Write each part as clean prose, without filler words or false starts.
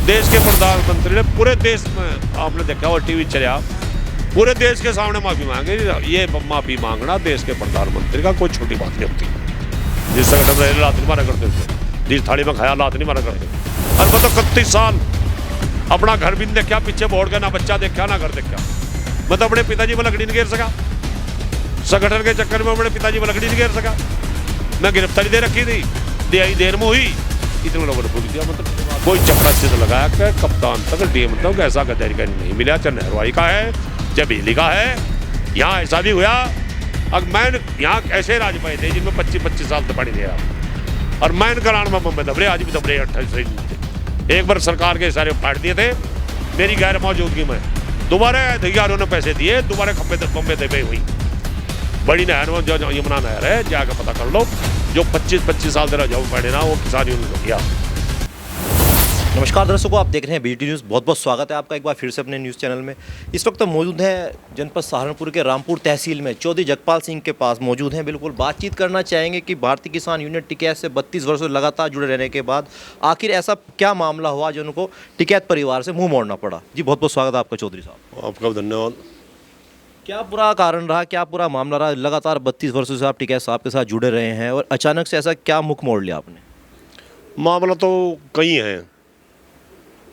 देश के प्रधानमंत्री ने पूरे देश में, आपने देखा और टीवी चला, पूरे देश के सामने माफी मांगी। ये माफी मांगना देश के प्रधानमंत्री का कोई छोटी बात नहीं होती। जिस संगठन में लात नहीं मारा करते थे, जिस थाली में खाया लात नहीं मारा करते। और मतलब 31 साल अपना घर भी नहीं देखा, पीछे बोर्ड का ना बच्चा देखा ना घर देखा। मतलब अपने पिताजी में लकड़ी नहीं घेर सका, संगठन के चक्कर में अपने पिताजी में लकड़ी नहीं घेर सका। मैं गिरफ्तारी दे रखी थी, दिहाई देर में हुई, इतने लोगों ने बोल दिया। मतलब कोई चक्रा से लगाया कि कप्तान तक डीएम तक ऐसा गद्दारी का नहीं मिला, चाहे नहरवाई का है चाहे बिजली का है। यहाँ ऐसा भी हुआ। अब मैं यहाँ ऐसे राज पाए थे जिनमें 25-25 साल तक पानी दिया, और मैं कलान में बम्बे दबरे, आज भी दबरे 28 एक बार सरकार के सारे फाड़ दिए थे मेरी गैर मौजूदगी में। दोबारा अधिकारियों ने पैसे दिए, दोबारा खंबे बम्बे दबे हुई। बड़ी नहर में जो यमुना नहर है, जाकर पता कर लो, जो 25-25 साल तक जब पड़े ना वो किसानी उन्होंने किया। नमस्कार दर्शकों, आप देख रहे हैं बीटी न्यूज़। बहुत बहुत स्वागत है आपका एक बार फिर से अपने न्यूज़ चैनल में। इस वक्त मौजूद है जनपद सहारनपुर के रामपुर तहसील में चौधरी जगपाल सिंह के पास मौजूद हैं। बिल्कुल बातचीत करना चाहेंगे कि भारतीय किसान यूनियन टिकैत से 32 वर्षों लगातार जुड़े रहने के बाद आखिर ऐसा क्या मामला हुआ जो उनको टिकैत परिवार से मुँह मोड़ना पड़ा। जी बहुत बहुत स्वागत है आपका चौधरी साहब। आपका धन्यवाद। क्या पूरा कारण रहा, क्या पूरा मामला रहा? लगातार 32 वर्षों से आप टिकैत साहब के साथ जुड़े रहे हैं और अचानक से ऐसा क्या मुख मोड़ लिया आपने? मामला तो कई हैं,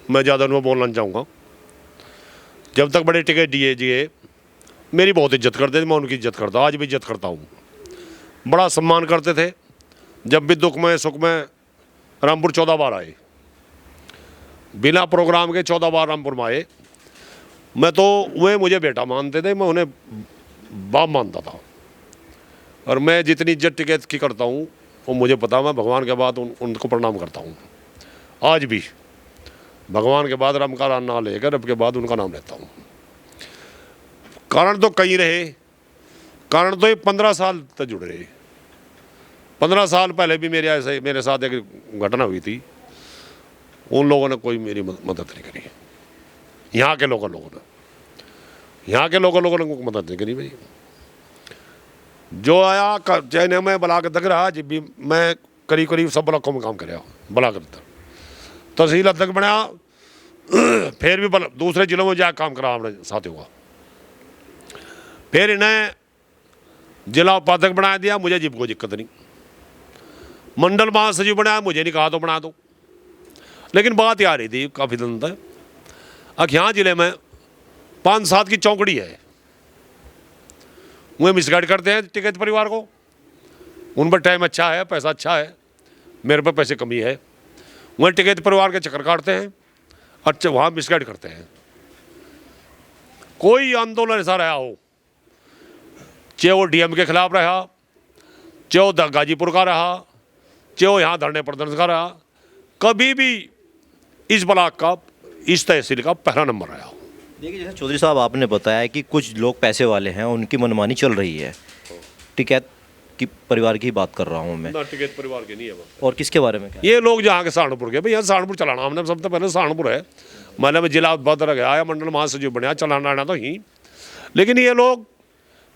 मैं ज़्यादा उनमें बोलना चाहूँगा। जब तक बड़े टिकट दिए मेरी बहुत इज्जत करते थे, मैं उनकी इज्जत करता, आज भी इज्जत करता हूँ। बड़ा सम्मान करते थे। जब भी दुख में सुख में रामपुर 14 बार आए, बिना प्रोग्राम के 14 बार रामपुर में आए। मैं तो वे मुझे बेटा मानते थे, मैं उन्हें बाप मानता था। और मैं जितनी इज्जत टिकट की करता हूँ वो मुझे पता, मैं भगवान के बाद उनको प्रणाम करता हूँ। आज भी भगवान के बाद राम का नाम लेकर रब के बाद उनका नाम लेता हूँ। कारण तो कई रहे, कारण तो ये 15 साल तक जुड़े रहे। 15 साल पहले भी मेरे साथ एक घटना हुई थी, उन लोगों ने कोई मेरी मदद नहीं करी। यहाँ के लोगों ने मदद नहीं करी भाई। जो आया चाहे मैं ब्लाक तक रहा, जब भी मैं करीब सब ब्लॉकों में काम कराया, ब्लाक तक तहसील अध्यक्ष बनाया, फिर भी दूसरे जिलों में जाकर काम करा अपने साथियों का। फिर इन्हें जिला उपाध्यक्ष बना दिया, मुझे जिब कोई दिक्कत नहीं। मंडल महासचिव बनाया, मुझे नहीं कहा तो बना दो। लेकिन बात आ रही थी काफ़ी दिन तक, अब यहाँ जिले में 5-7 की चौकड़ी है, वो मिसगाइड करते हैं टिकैत परिवार को। उन पर टाइम अच्छा है, पैसा अच्छा है, मेरे पर पैसे कमी है। वह टिकैत परिवार के चक्कर काटते हैं, अच्छा वहाँ मिसगाइड करते हैं। कोई आंदोलन ऐसा रहा हो, चाहे वो डीएम के खिलाफ रहा, चाहे वो गाजीपुर का रहा, चाहे वो यहाँ धरने प्रदर्शन का रहा, कभी भी इस ब्लॉक का, इस तहसील का पहला नंबर रहा हो। देखिए जैसे चौधरी साहब आपने बताया कि कुछ लोग पैसे वाले हैं, उनकी मनमानी चल रही है। टिकैत की परिवार की बात कर रहा हूँ मैं। टिकैत परिवार के नहीं है बात। और किसके बारे में क्या? ये लोग जहाँ के सहारनपुर के, भाई यहाँ सहारनपुर चलाना हमने सबसे पहले सहारनपुर है। मैंने मैं जिला उपाध्यक्ष गया, मंडल महासचिव बनया, चलाना आना तो ही। लेकिन ये लोग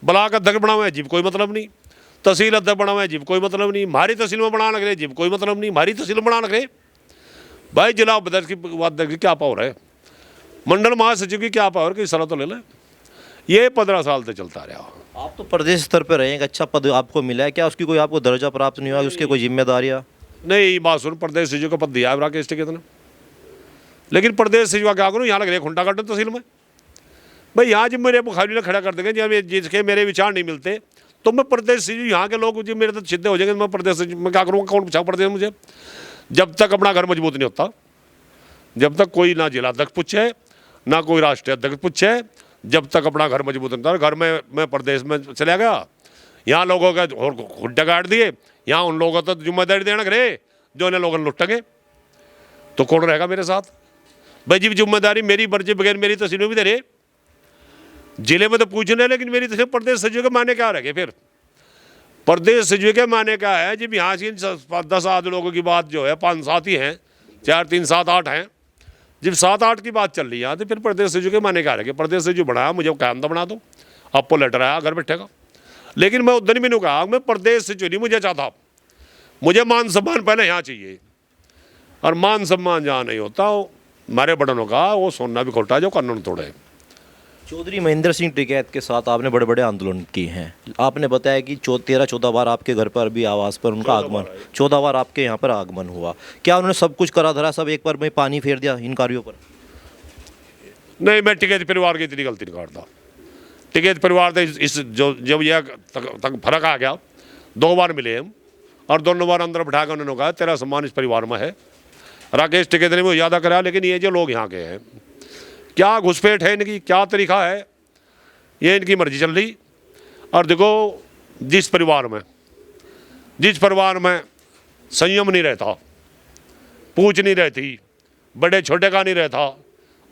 ब्लॉक अध्यक्ष बना हुआ है, जीव कोई मतलब नहीं। तहसील अध्यक्ष बना हुआ है, जीव कोई मतलब नहीं। हमारी तहसील में बना लग जीव कोई मतलब नहीं। हमारी तहसील में बना लग भाई जिला उपाध्यक्ष की क्या पावर है, मंडल महासचिव की क्या पावर, की सलाह तो ले लें। ये 15 साल से चलता रहा। आप तो प्रदेश स्तर पर रहे, एक अच्छा पद आपको मिला है, क्या उसकी कोई आपको दर्जा प्राप्त नहीं हुआ, उसकी कोई जिम्मेदारियाँ? नहीं, बात सुन, प्रदेश सचिव का पद दिया है राकेश टिकैत ने, लेकिन प्रदेश सचिव का क्या करूँ, यहाँ लग रहे खुंटा काटो तहसील में। भाई यहाँ जब मेरे बुखारी ने खड़ा कर देंगे, जब जिसके मेरे विचार नहीं मिलते, तो मैं प्रदेश सचिव, यहाँ के लोग जब मेरे तो सीधे हो जाएंगे, मैं प्रदेश सचिव में क्या करूँगा, कौन पूछा प्रदेश मुझे। जब तक अपना घर मजबूत नहीं होता, जब तक कोई ना जिला अध्यक्ष पूछे ना कोई राष्ट्रीय अध्यक्ष पूछे, जब तक अपना घर मजबूत नहीं होता। घर में मैं प्रदेश में चला गया, यहाँ लोगों के और खुड्डे काट दिए, यहाँ उन लोगों को तो जिम्मेदारी देना करे जो इन्हें लोगों ने लुटेंगे, तो कौन रहेगा मेरे साथ भाई? जी जिम्मेदारी मेरी मर्जी बगैर मेरी तहसील में भी दे रहे, जिले में तो पूछने, लेकिन मेरी तहसील प्रदेश सचिव के माने क्या रहे? फिर प्रदेश सचिव के माने क्या है? जब यहाँ से 10 आदमी लोगों की बात जो है, 5-7 ही हैं, 4, 3, 7, 8 हैं। जब 7-8 की बात चल रही है तो फिर प्रदेश सचिव के माने क्या रहे? प्रदेश सचिव बनाया, मुझे कायम बना दो, आपको लेटर आया, घर बैठेगा। लेकिन मैं उधर भी नहीं कहा मैं प्रदेश सचिव नहीं मुझे चाहता, मुझे मान सम्मान पहले यहाँ चाहिए। और मान सम्मान जहाँ नहीं होता हमारे बड़नों का वो सोना भी खोटा जो कानून तोड़े। चौधरी महेंद्र सिंह टिकैत के साथ आपने बड़े बड़े आंदोलन किए हैं। आपने बताया कि 13-14 बार आपके घर पर भी आवास पर उनका आगमन, 14 बार आपके यहाँ पर आगमन हुआ। क्या उन्होंने सब कुछ करा धरा, सब एक बार में पानी फेर दिया इन कार्यों पर? नहीं, मैं टिकैत परिवार की इतनी गलती नहीं करता। टिकैत परिवार तो इस जो जब यह तक फर्क आ गया, 2 बार मिले हम और दोनों बार अंदर बिठा कर उन्होंने कहा तेरा सम्मान इस परिवार में है। राकेश टिकैत ने मुझे ज़्यादा करा, लेकिन ये जो लोग यहाँ के हैं, क्या घुसपैठ है इनकी, क्या तरीका है, ये इनकी मर्जी चल रही। और देखो, जिस परिवार में संयम नहीं रहता, पूछ नहीं रहती, बड़े छोटे का नहीं रहता,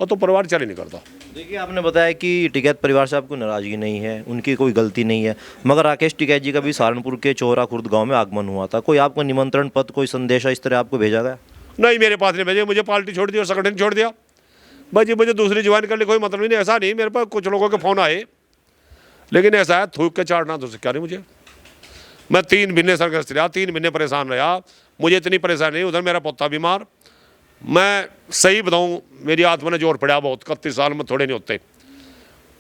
वो तो परिवार चल ही नहीं करता। देखिए, आपने बताया कि टिकैत परिवार से आपको नाराज़गी नहीं है, उनकी कोई गलती नहीं है, मगर राकेश टिकैत जी का भी सहारनपुर के चौरा खुर्द गांव में आगमन हुआ था। कोई आपको निमंत्रण पत्र, कोई संदेशा इस तरह आपको भेजा गया? नहीं, मेरे पास नहीं भेजे, मुझे पार्टी छोड़ दी और संगठन छोड़ दिया। भाई जी, मुझे दूसरी ज्वाइन करने कोई मतलब नहीं, ऐसा नहीं। मेरे पास कुछ लोगों के फ़ोन आए, लेकिन ऐसा है थूक के चाटना तो क्या नहीं मुझे। मैं 3 महीने सरग्रस्त रहा, 3 महीने परेशान रहा, मुझे इतनी परेशानी नहीं। उधर मेरा पोता बीमार, मैं सही बताऊं, मेरी आत्मा ने जोर पड़ा बहुत। 31 साल में थोड़े नहीं होते।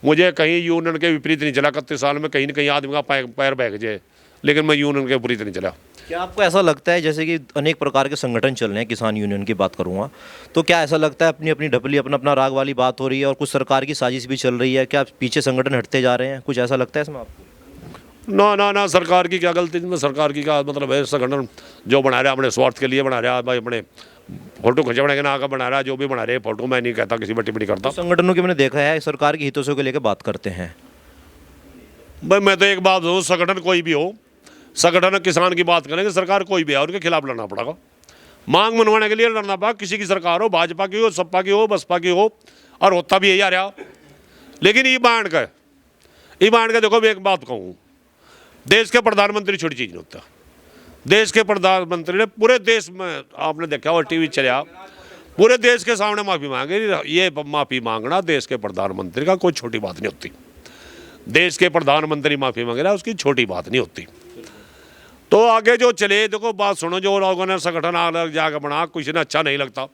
मुझे कहीं यूनियन के विपरीत नहीं चला। 31 साल में कहीं न कहीं आदमी का पैर बह जाए, लेकिन मैं यूनियन के विपरीत नहीं चला। क्या आपको ऐसा लगता है, जैसे कि अनेक प्रकार के संगठन चल रहे हैं, किसान यूनियन की बात करूंगा, तो क्या ऐसा लगता है अपनी अपनी ढपली, अपना अपना राग वाली बात हो रही है और कुछ सरकार की साजिश भी चल रही है? क्या पीछे संगठन हटते जा रहे हैं? कुछ ऐसा लगता है इसमें आपको? ना, सरकार की क्या गलती में, सरकार की क्या मतलब है। संगठन जो बना रहा है अपने स्वार्थ के लिए बना रहा है, भाई अपने फोटो खिंचवाने के नाम का बना रहा है। जो भी बना रहे हैं फोटो, मैं नहीं कहता, किसी पर टिप्पणी करता। संगठनों की मैंने देखा है सरकार के हितों को लेकर बात करते हैं। भाई मैं तो एक बात बताऊँ, संगठन कोई भी हो, संगठन किसान की बात करेंगे, सरकार कोई भी है, उनके खिलाफ लड़ना पड़ेगा। मांग मनवाने के लिए लड़ना पड़ा, किसी की सरकार हो, भाजपा की हो, सपा की हो, बसपा की हो, और होता भी यही आ रहा। लेकिन ये बांट के देखो, मैं एक बात कहूँ, देश के प्रधानमंत्री छोटी चीज़ नहीं होता। देश के प्रधानमंत्री ने पूरे देश में, आपने देखा और टीवी चला, पूरे देश के सामने माफ़ी मांगी। ये माफ़ी मांगना देश के प्रधानमंत्री का कोई छोटी बात नहीं होती। देश के प्रधानमंत्री माफ़ी मांग रहा है, उसकी छोटी बात नहीं होती। तो आगे जो चले, देखो बात सुनो, जो लोगों ने संगठन अलग जाकर बना, कुछ ने अच्छा नहीं लगता।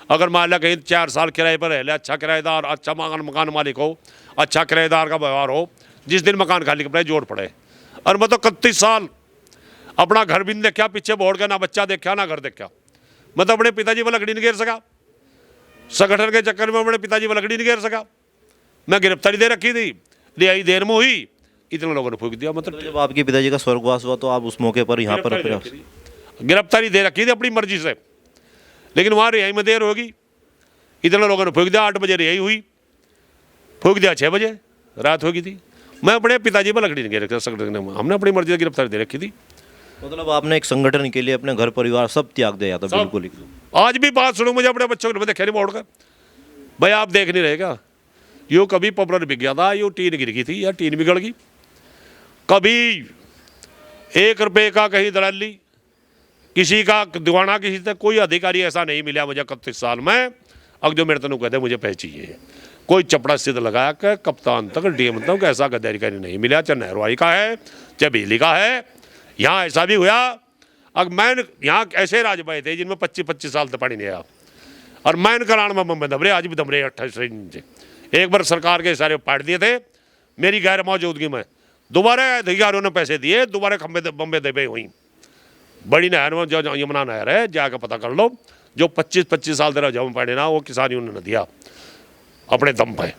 अगर मान लिया कहीं 4 साल किराए पर रह ले, अच्छा किराएदार, अच्छा मकान मालिक हो, अच्छा किराएदार का व्यवहार हो, जिस दिन मकान खाली कपड़े जोड़ पड़े। और मैं तो 31 साल अपना घर भी नहीं देखा, पीछे बोर्ड का ना बच्चा देखा ना घर देखा। मैं तो अपने पिताजी पर लकड़ी नहीं घेर सका, संगठन के चक्कर में अपने पिताजी पर लकड़ी नहीं घेर सका। मैं गिरफ्तारी दे रखी थी, रिहाई देर में हुई, इतने लोगों ने फूंक दिया। मतलब जब आपके पिताजी का स्वर्गवास हुआ तो आप उस मौके पर यहाँ पर गिरफ्तारी दे रखी थी अपनी मर्जी से, लेकिन वहाँ रिहाई में देर होगी, इतने लोगों ने फूंक दिया। 8 बजे रिहाई हुई, फूंक दिया 6 बजे, रात होगी थी। मैं अपने पिताजी पर लकड़ी नहीं घेर रखा, संगठन ने, हमने अपनी मर्जी से गिरफ्तारी दे रखी थी। मतलब आपने एक संगठन के लिए अपने घर परिवार सब त्याग दिया था? बिल्कुल ही। आज भी बात सुनो, मुझे अपने बच्चों को देखा नहीं बोर्ड का। भाई आप देख नहीं रहेगा, यूँ कभी पॉपुलर बिक गया था, यूँ टीन गिर गई थी या टीन बिगड़ गई, कभी 1 रुपये का कहीं दलाली, किसी का दीवाना, किसी तक कोई अधिकारी ऐसा नहीं मिला मुझे 31 साल में। अब जो मेरे तनु कहते मुझे पैसे चाहिए, कोई चपड़ा सिद्ध लगाया कि कप्तान तक डीएम तक ऐसा अधिकारी नहीं मिला, चाहे नहरवाई का है चाहे बिजली का है। यहाँ ऐसा भी हुआ, अब मैंने यहाँ ऐसे राजभाई थे जिनमें 25-25 साल तक पानी नहीं आया, और मैन करान में बम्बे दबरे, आज भी दबरे 28 से। एक बार सरकार के इशारे पाट दिए थे, मेरी गैर मौजूदगी में दोबारा अधिकारियों ने पैसे दिए, दोबारा खंबे बम्बे दबे हुई। बड़ी नहर में जो यमुना नहर है, जाकर पता कर लो, जो 25-25 साल तक जम पड़े ना, वो किसान यूनियन ने दिया अपने दम पे,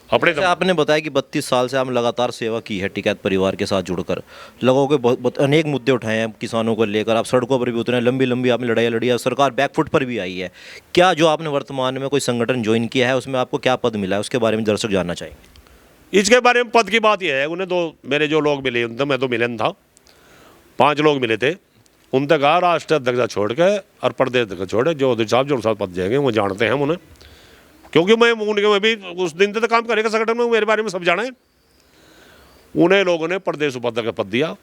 अपने दम। आपने बताया कि 32 साल से आप लगातार सेवा की है टिकैत परिवार के साथ जुड़कर, लोगों के बहुत अनेक मुद्दे उठाए हैं किसानों को लेकर, आप सड़कों पर भी उतरे, लंबी लंबी आपने लड़ाई लड़ी है, सरकार बैकफुट पर भी आई है। क्या जो आपने वर्तमान में कोई संगठन ज्वाइन किया है, उसमें आपको क्या पद मिला है, उसके बारे में दर्शक जानना चाहेंगे? इसके बारे में पद की बात यह है, उन्हें तो मेरे जो लोग मिले उनसे, मैं तो मिलन था, 5 लोग मिले थे, उनसे कहा राष्ट्रीय अध्यक्ष छोड़ के और प्रदेश अध्यक्ष छोड़े, जो साहब जो साथ पद जाएंगे वो जानते हैं उन्हें, क्योंकि मैं उनके में भी उस दिन से तो काम करेगा संगठन में, मेरे बारे में सब जाना है। उन्हें लोगों ने प्रदेश उपाध्यक्ष का पद दिया,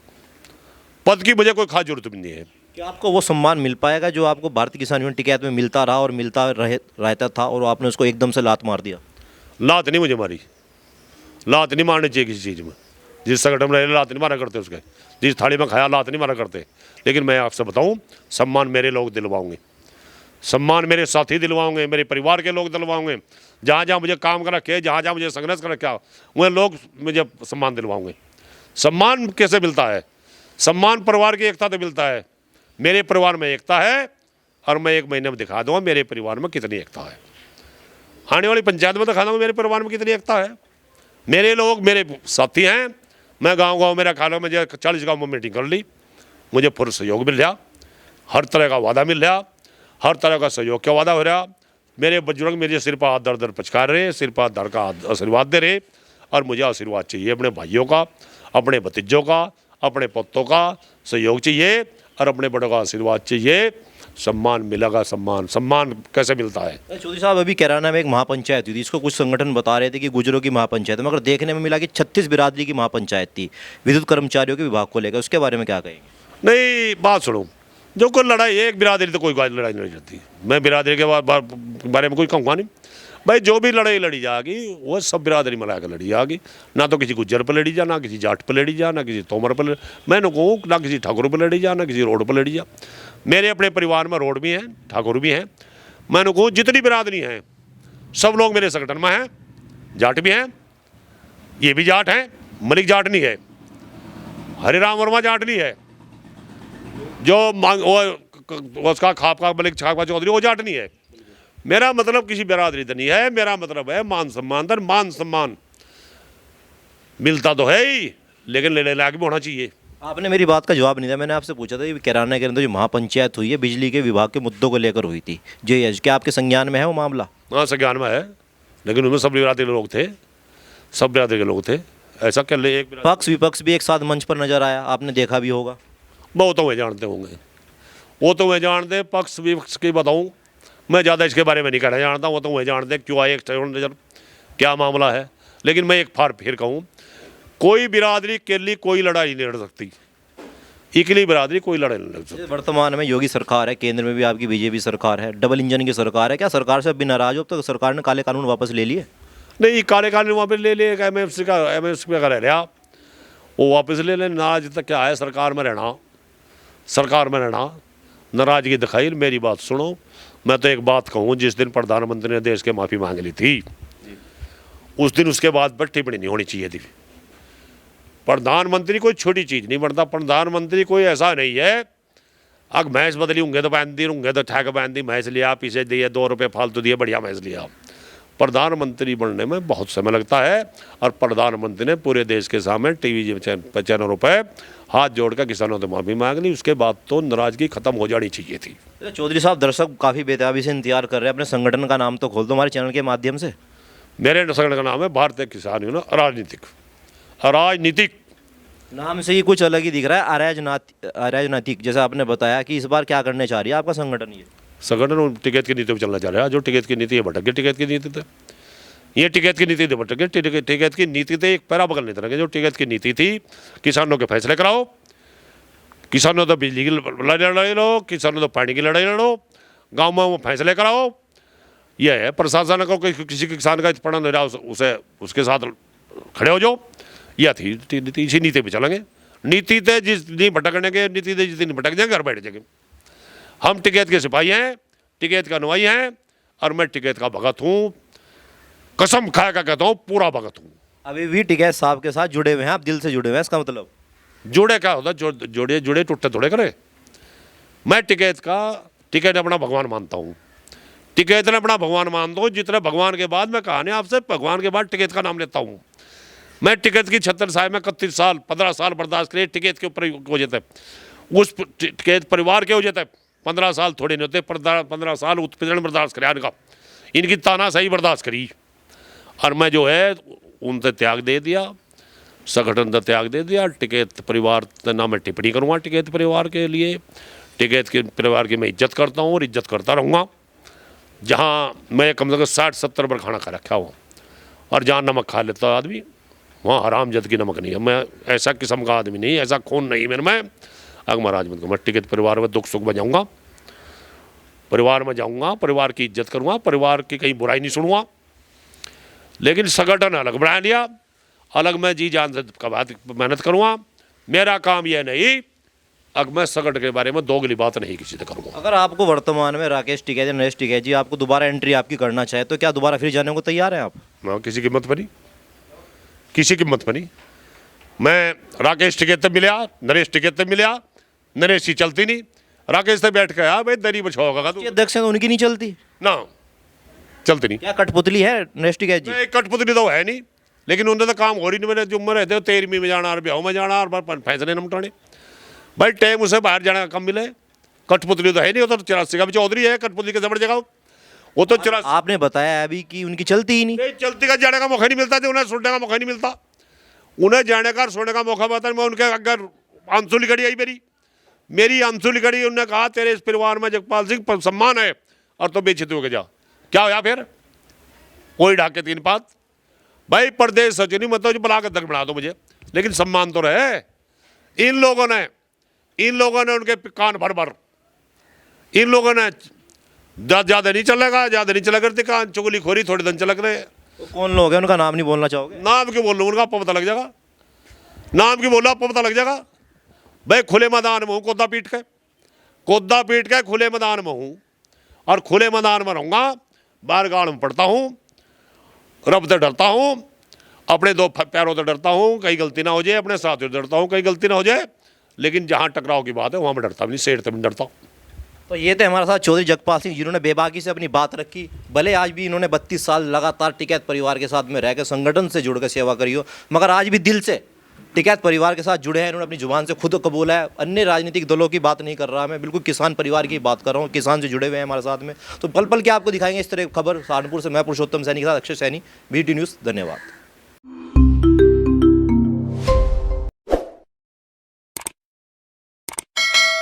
पद की मुझे कोई खास जरूरत भी नहीं है। क्या आपको वो सम्मान मिल पाएगा जो आपको भारतीय किसान यूनियन टिकैत में मिलता रहा और मिलता रहता था, और आपने उसको एकदम से लात मार दिया? लात नहीं मुझे मारी, लात नहीं मारनी चाहिए किसी चीज़ में। जिस संगठन में लात नहीं मारा करते, उसके जिस थाली में खाया लात नहीं मारा करते। लेकिन मैं आपसे बताऊं, सम्मान मेरे लोग दिलवाऊंगे, सम्मान मेरे साथी दिलवाऊंगे, मेरे परिवार के लोग दिलवाऊंगे, जहाँ जहाँ मुझे काम कर रखे, जहाँ जहाँ मुझे संघर्ष कर रखा वह लोग मुझे सम्मान दिलवाऊंगे। सम्मान कैसे मिलता है? सम्मान परिवार की एकता से मिलता है। मेरे परिवार में एकता है और मैं 1 महीने में दिखा दूंगा मेरे परिवार में कितनी एकता है। आने वाली पंचायत में दिखा दूंगा मेरे परिवार में कितनी एकता है। मेरे लोग मेरे साथी हैं। मैं गाँव मेरा ख्याल मुझे 40 गाँव में मीटिंग कर ली, मुझे पूर्ण सहयोग मिल रहा, हर तरह का वादा मिल रहा, हर तरह का सहयोग का वादा हो रहा। मेरे बुजुर्ग मेरे सिर पर हाथ दर दर पचकार रहे, सिर पर धर का आशीर्वाद दे रहे, और मुझे आशीर्वाद चाहिए अपने भाइयों का, अपने भतीजों का, अपने पुत्रों का सहयोग चाहिए और अपने बड़ों का आशीर्वाद चाहिए। सम्मान मिलेगा। सम्मान कैसे मिलता है? चौधरी साहब, अभी कैराना में एक महापंचायत हुई थी, इसको कुछ संगठन बता रहे थे कि गुजरों की महापंचायत है, मगर देखने में मिला कि 36 बिरादरी की महापंचायत थी विद्युत कर्मचारियों के विभाग को लेकर। उसके बारे में क्या कहेंगे? नहीं, बात सुनो, जो कोई लड़ाई एक बिरादरी तो कोई लड़ाई नहीं चलती। मैं बिरादरी के बारे में कोई कहूँगा नहीं भाई। जो भी लड़ाई लड़ी जाएगी वो सब बिरादरी मिला कर लड़ी जाएगी। ना तो किसी गुज्जर पर लड़ी जा, ना किसी जाट पर लड़ी जा, ना किसी तोमर पर मैं कहूँ ना किसी ठाकुर पर लड़ी जा, ना किसी रोड पर लड़ी जा। मेरे अपने परिवार में रोड भी हैं, ठाकुर भी हैं। मैं कहूँ जितनी बिरादरी हैं सब लोग मेरे संगठन में हैं। जाट भी हैं, ये भी जाट हैं, मलिक जाट नहीं है, हरिराम वर्मा जाट नहीं है, जो उसका खापका मलिक खापका चौधरी वो जाट नहीं है। मेरा मतलब किसी बिरादरी तो नहीं है, मेरा मतलब है मान सम्मान। तर मान सम्मान मिलता तो है ही, लेकिन लेने लायक भी होना चाहिए। आपने मेरी बात का जवाब नहीं दिया। मैंने आपसे पूछा था कि कैराना के अंदर जो महापंचायत हुई है बिजली के विभाग के मुद्दों को लेकर हुई थी, JH, क्या आपके संज्ञान में है वो मामला? हाँ, संज्ञान में है, लेकिन उनमें सब बिरादरी के लोग थे, सब बिरादरी के लोग थे। ऐसा कर ले एक पक्ष विपक्ष भी एक साथ मंच पर नजर आया, आपने देखा भी होगा। वो तो वे जानते होंगे, वो तो वे जानते। पक्ष विपक्ष की बताऊँ मैं ज़्यादा इसके बारे में नहीं कहना जानता। वो तो वे जानते क्यों आए, नजर क्या मामला है। लेकिन मैं एक फिर कहूँ, कोई बिरादरी के लिए कोई लड़ाई नहीं लड़ सकती, इकली बिरादरी कोई लड़ाई नहीं लड़ सकती। वर्तमान में योगी सरकार है, केंद्र में भी आपकी BJP सरकार है, डबल इंजन की सरकार है। क्या सरकार से अब भी नाराज हो? अब तो सरकार ने काले कानून वापस ले लिए? नहीं, काले कानून वापस ले लिए, MFC का रह रहा, वो वापस ले लें। नाराज तक क्या है, सरकार में रहना, सरकार में रहना। नाराजगी दिखाई। मेरी बात सुनो, मैं तो एक बात कहूँ, जिस दिन प्रधानमंत्री ने देश के माफ़ी मांग ली थी उस दिन उसके बाद पर टिप्पणी नहीं होनी चाहिए थी। प्रधानमंत्री कोई छोटी चीज़ नहीं बनता। प्रधानमंत्री कोई ऐसा नहीं है अग भैंस बदली होंगे तो पहन दी, होंगे तो ठैक पहन दी, भैंस लिया, पीछे दिए 2 रुपये फालतू दिए, बढ़िया भैंस लिया। प्रधानमंत्री बनने में बहुत समय लगता है और प्रधानमंत्री ने पूरे देश के सामने टीवी चैनलों पर हाथ जोड़कर किसानों से माफ़ी मांग ली। उसके बाद तो नाराजगी खत्म हो जानी चाहिए थी। चौधरी साहब, दर्शक काफ़ी बेताबी से इंतजार कर रहे हैं, अपने संगठन का नाम तो खोल दो हमारे चैनल के माध्यम से। मेरे संगठन का नाम है भारतीय किसान यूनियन अराजनीतिक। नाम से ही कुछ अलग ही दिख रहा है, अराजनीतिक। जैसे आपने बताया कि इस बार क्या करने चाह रही है आपका संगठन? ये संगठन टिकट की नीति पर चलना चाह रहा है। जो टिकट की नीति है भटक गई, टिकट की नीति थे, ये टिकट की नीति थी भटक गई। टिकट की नीति थे एक पैरा बगल नहीं तरह। जो टिकट की नीति थी, किसानों के फैसले कराओ, किसानों तो बिजली की लड़ाई लड़ो, किसानों तो पानी की लड़ाई लड़ो, गाँव में वो फैसले कराओ। यह है प्रशासन को किसी किसान का पड़ा नहीं रहा उसे उसके साथ खड़े हो जाओ। यह थी नीति, इसी नीति पे चलेंगे। नीति थे जिस नहीं भटकने के, नीति थे जिस दिन भटक जाएंगे घर बैठ जाएंगे। हम टिकैत के सिपाही हैं, टिकैत का अनुयायी हैं और मैं टिकैत का भगत हूँ। कसम खा कर कहता हूँ, पूरा भगत हूँ। अभी भी टिकैत साहब के साथ जुड़े हुए हैं आप, दिल से जुड़े हुए हैं, इसका मतलब? जुड़े क्या होता है, जुड़े टूटते थोड़े करे। मैं टिकैत अपना भगवान मानता हूँ। टिकैत ने अपना भगवान मानता हूँ। जितने भगवान के बाद मैं कहानी आपसे भगवान के बाद टिकैत का नाम लेता हूँ। मैं टिकैत की 76 साल में 31 साल 15 साल बर्दाश्त करे टिकैत के ऊपर हो जाता है। उस टिकैत परिवार के हो जाता है। 15 साल थोड़े नहीं होते, 15 साल उत्पीड़न बर्दाश्त करे इनका, इनकी तानाशाही बर्दाश्त करी। और मैं जो है उनसे त्याग दे दिया, संगठन का त्याग दे दिया। टिकैत परिवार ना मैं टिप्पणी करूँगा टिकैत परिवार के लिए। टिकैत के परिवार की मैं इज्जत करता हूँ और इज्जत करता रहूँगा। जहाँ मैं कम से कम 60-70 बार खाना खा रखा हूँ और जहाँ नमक खा लेता आदमी वहाँ हराम जद की नमक नहीं है। मैं ऐसा किस्म का आदमी नहीं, ऐसा खून नहीं मेरे में। अगर महाराज मत मैं टिकैत परिवार में दुख सुख में जाऊँगा, परिवार में जाऊँगा, परिवार की इज्जत करूँगा, परिवार की कहीं बुराई नहीं सुनूँगा। लेकिन संगठन अलग बना लिया, अलग मैं जी जान से मेहनत करूँगा। मेरा काम यह नहीं अब मैं सगट के बारे में दोगली बात नहीं किसी से करूँगा। अगर आपको वर्तमान में राकेश टिकैत या नरेश टिकैत जी आपको दोबारा एंट्री आपकी करना चाहे तो क्या दोबारा फिर जाने को तैयार हैं आप? मैं किसी कीमत पर नहीं, किसी कीमत पर नहीं। मैं राकेश टिकैत से मिलिया, नरेश टिकैत से मिलिया, नरेश की चलती नहीं, राकेश से बैठ के भाई दरी बछाओगा तू अध्यक्ष हैं तो उनकी नहीं चलती, ना, चलती नहीं। क्या कठपुतली है नरेश टिकैत जी? नहीं, कठपुतली तो है नहीं, लेकिन उन्हें तो काम हो रही नहीं। मेरे जो उम्र रहते 13वीं में जाना और ब्याह में जाना और फैसले नमटाने, भाई टाइम उसे बाहर जाने का कम मिले। कठपुतली तो है नहीं, वो तो 84 का भी चौधरी है, कठपुतली के जबड़ जगह वो तो 84। आपने बताया अभी कि उनकी चलती ही नहीं। नहीं चलती का जाने का मौका नहीं मिलता, उन्हें सुनने का मौका नहीं मिलता, उन्हें जाने का सुनने का मौका मिलता। मैं उनके अगर आंसू लिखड़ी आई मेरी आंसू लिखड़ी, उन्होंने कहा तेरे इस परिवार में जगपाल सिंह पर सम्मान है और तो बेइज्जती होके जा। क्या होया फिर? कोई ढाके तीन पात। भाई प्रदेश सचिव नहीं मतलब बुला के अध्यक्ष बना दो मुझे, लेकिन सम्मान तो रहे। इन लोगों ने उनके कान भर भर, इन लोगों ने ज्यादा नहीं चलेगा, ज्यादा नहीं चला करते कान चुगली खोरी थोड़े दिन चलक रहे। तो कौन लोग हैं उनका नाम नहीं बोलना चाहोगे? नाम क्यों बोल लूँ, उनका आपको पता लग जाएगा। नाम क्यों बोला, आपको पता लग जाएगा। भाई खुले मैदान में हूँ, कोदा पीट के खुले मैदान में हूँ और खुले मैदान में रहूँगा। बाहर गाड़ में पढ़ता हूँ, रब से डरता हूँ, अपने दो पैरों से डरता हूँ, कहीं गलती ना हो जाए, अपने साथियों से डरता हूँ, कहीं गलती ना हो जाए। लेकिन जहाँ टकराव की बात है वहाँ मैं डरता भी नहीं, शेर से भी डरता हूँ। तो ये थे हमारे साथ चौधरी जगपाल सिंह जिन्होंने बेबाकी से अपनी बात रखी। भले आज भी इन्होंने 32 साल लगातार टिकैत परिवार के साथ में रह के संगठन से जुड़कर सेवा करी हो, मगर आज भी दिल से टिकैत परिवार के साथ जुड़े हैं। इन्होंने अपनी जुबान से खुद कबूला है। अन्य राजनीतिक दलों की बात नहीं कर रहा, मैं बिल्कुल किसान परिवार की बात कर रहा हूँ। किसान से जुड़े हुए हैं हमारे साथ में, तो पल पल के आपको दिखाएंगे इस तरह खबर। सहारनपुर से मैं पुरुषोत्तम सैनी के साथ अक्षय सैनी, BT न्यूज़। धन्यवाद।